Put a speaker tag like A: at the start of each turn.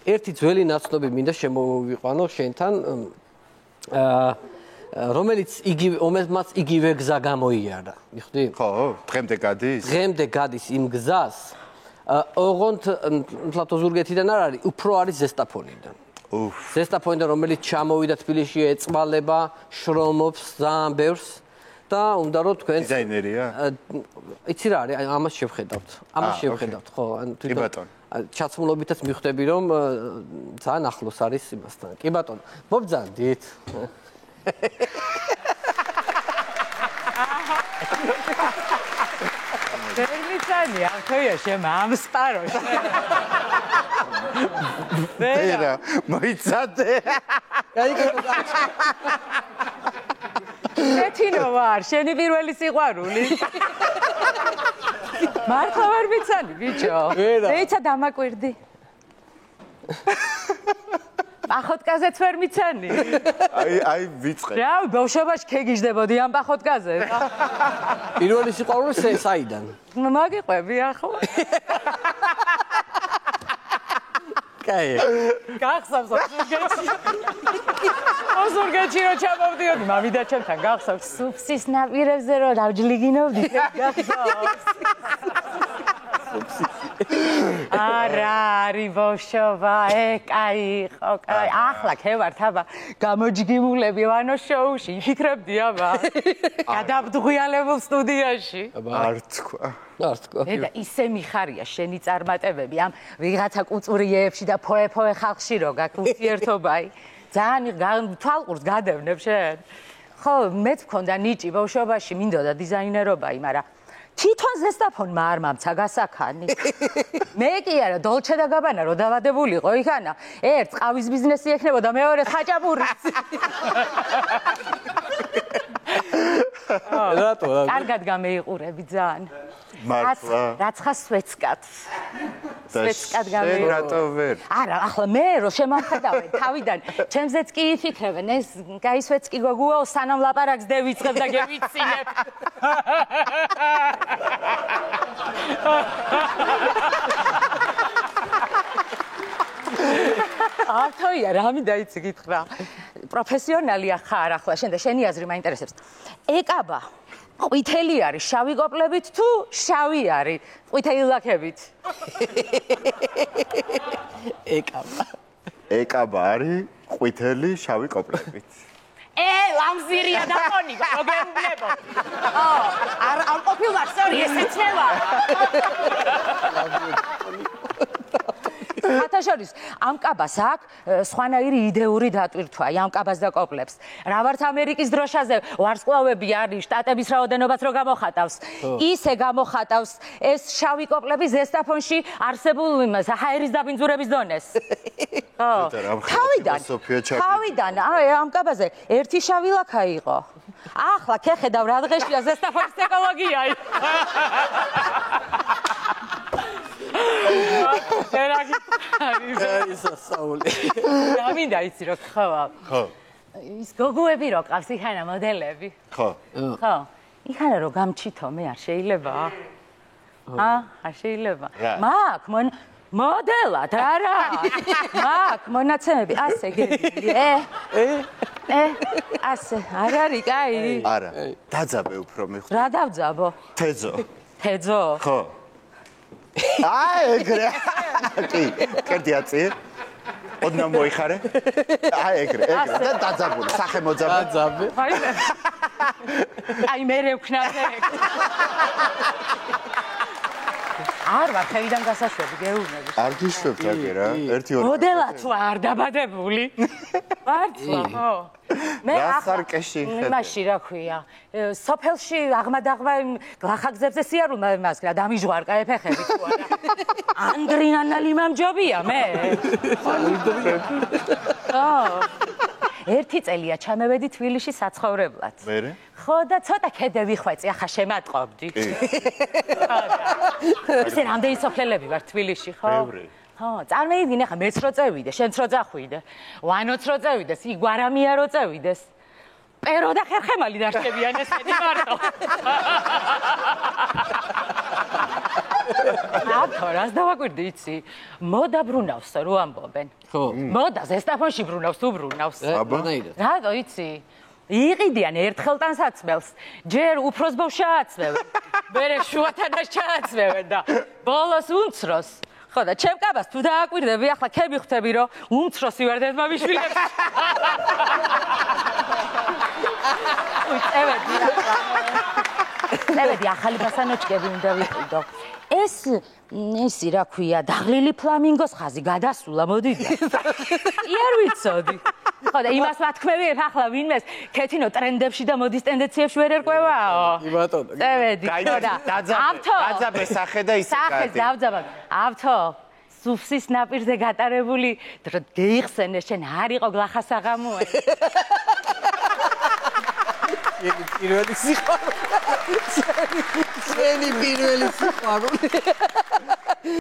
A: ერთი ძველი ნაცნობი მინდა შემოვიყვანო შენთან რომელიც ომებმაც იგივე გზა გამოიარა. მიხვდი?
B: ხო, დღემდე გადის?
A: დღემდე გადის იმ გზას. ოღონდ თლათო ზურგეთიდან არ არის, უფრო არის ზესტაფონიდან. ზესტაფონიდან რომელიც ჩამოვიდა თბილისში ეწვალება, შრომობს ძალიან ბევრს და უნდა რომ თქვენ
B: დიზაინერია?
A: იცი რა არის, ამას შევხედავთ. ამას შევხედავთ, ხო, ან
B: კი ბატონო.
A: ჩაცმულობითაც მივხვდები რომ ძალიან ახლოს არის იმასთან. კი ბატონო, მობძანდით.
C: Vermitsani, ახოია შემ ამ სპაროში.
B: ვერა, მოიცადე.
C: შეთინო ვარ, შენი პირველი სიყვარული. მართლა ვერ მიცანი, ბიჭო. მეიცა დამაკვირდი. პახოტკაზეც ვერ მიცანი.
B: აი ვიწყე.
C: რა, ბავშვობაში ქეგიჟდებოდი ამ პახოტკაზე.
A: პირველი სიყვარული საიდან?
C: მაგიყვები ახლა.
A: კაი.
C: გახსოვს ზურგეთში. ზურგეთში რო ჩამოვდიოდი, მამიდა ჩემთან გახსოვს სუფსის ნაპირებზე რო დავჯლიგინოვდი, გახსოვს. არა, არის ბავშვობა, კაი იყო, კაი. ახლა ქევართ აბა, გამოჯგიმულები ვანო შოუში, იფიქრებდი აბა. გადავდღვიალებულ სტუდიაში.
B: არ თქვა.
A: არ თქვა.
C: და ისე მიხარია შენი წარმატებები ამ ვიღაცა კუწურიეებში და ფოე ხალხში რო გაქვს ურთიერთობაი. ძალიან თვალყურს გადევნებ შენ. ხო, მეც მქონდა ნიჭი ბავშვობაში, მინდოდა დიზაინერობაი, მაგრამ თვითონ ზესტაფონმა არ მომცა გასაქანი. მე კი არა, დოლჩე და გაბანა რო დავადებულიყო იქანა. ერთ ყავის ბიზნესი ექნებოდა, მეორე ხაჭაპურის.
A: რატო?
C: კარგად გამეიყურები ძალიან.
B: მართლა.
C: რაცხა სვეცკად. სვეცკად
B: გამეიყურე. რატო ვერ?
C: არა, ახლა მე რო შემამხედავენ თავიდან, ჩემზეც კი იფიქრებენ, ეს გაისვეცკი გოგუაო, სანამ ლაპარაკს დევიწყებ და გევიცინებ. ართოია, რა მინდა იცი გითხრა. პროფესიონალია ხარ ახლა, შენ და შენი აზრი მაინტერესებს. ეკაბა ყვითელი არის შავი კოპლებით თუ შავი არის ყვითელი ლაქებით?
B: ეკაბა არის ყვითელი შავი კოპლებით.
C: ლამზირია და კონიკა, რო გეუბნებო. არ ყოფილა, სორი, ესეცნევა. ხათაშორის ამ კაბას აქვს სხვანაირი იდეური დატვირთვა ამ კაბას და კოპლებს. რა ვართ ამერიკის დროშაზე ვარსკვლავები არის, შტატების რაოდენობას რო გამოხატავს. ისე გამოხატავს ეს შავი კოპლები ზესტაფონში არსებულ იმას ჰაერის დაბინძურების დონეს. თავიდან ამ კაბაზე ერთი შავი ლაქა იყო. ახლა ქეხედავ რა დღეშია ზესტაფონის ეკოლოგია. რა მინდა იცი რო ხავა?
B: ხო.
C: ის გოგოები რო ყავს იქანა მოდელები.
B: ხო.
C: ხო. იქანა რო გამჩითო მე არ შეიძლება? არ შეიძლება. მაგ მოდელად არა. მაგ მონაცემები ასე გედი. ასე არ არის კაი?
B: არა. დაძაბე უფრო მიხვდა.
C: რა დავძაბო? თეძო?
B: ხო. ეგრე. კი, კერდი აწიე. ოდნა მოიხარე. ეგრე. და დაძაბული, სახე მოძაბე.
A: დაძაბე.
C: აი მე ვქნაზე. არ ვარ ხელიდან გასაშვები გეუბნები.
B: არ გიშვებ რაგე რა. 1-2
C: მოდელად ვარ დაბადებული. მართლა ხო. მე
B: ახარკეში ხედავ.
C: იმაში რა ქვია. სოფელში აღმადაღმა გლახაგზებზე სიარულმა მას რა დამიჟღარკა ეფეხები თუ არა. ანდრინანალი მამჯობია მე. ერთი წელია ჩამევედი თბილისში საცხოვრებლად.
B: მერე?
C: ხო და ცოტა ქედე ვიხვეწი, ახლა შემატყობდი. ისე რამდენი სოფლელები ვარ თბილისში, ხო?
B: ბევრი.
C: ხო, წარმოიდგინე ახლა მეც რო წევიდე, შენც რო წახვიდე, ვანოც რო წევიდეს, იგვარამია რო წევიდეს. პერო და ხერხემალი დარჩებიან ესენი მარტო. აბთო რას დავაკვირდი იცი მოდა ბრუნავს რო ამბობენ
A: ხო
C: მოდა ზესტაფონში ბრუნავს თუ ბრუნავს
A: რანაირად
C: რატო იცი იყიდიან ერთხელ ტანსაცმელს ჯერ უფროს ბავშვს ჩააცმევენ მერე შუათანას ჩააცმევენ და ბოლოს უმცროს ხო და ჩემ კაბას თუ დააკვირდები ახლა ქები ხვდები რომ უმცროსი ვარ დედმამიშვილებს წევედი ახალი ბასანოჩკები უნდა ვიყიდო ესი რა ქვია დაღლილი ფლამინგოს ხაზი გადასულა მოდიდა კი არ ვიცოდი ხო და იმას ვათქმევიებ ახლა ვინმეს ქეთინო ტრენდებში და მოდის ტენდენციებში ვერ ერკვევაო
A: ბატონო
C: წევედი ხო და
B: დაძაბე სახე და ისე
C: სახეს დავძაბა აბთო სუფსის ნაპირზე გატარებული დრო გეიხსენე შენ არ იყო გლახასაღამოე
A: პირველი სიყვარული შენი პირველი სიყვარული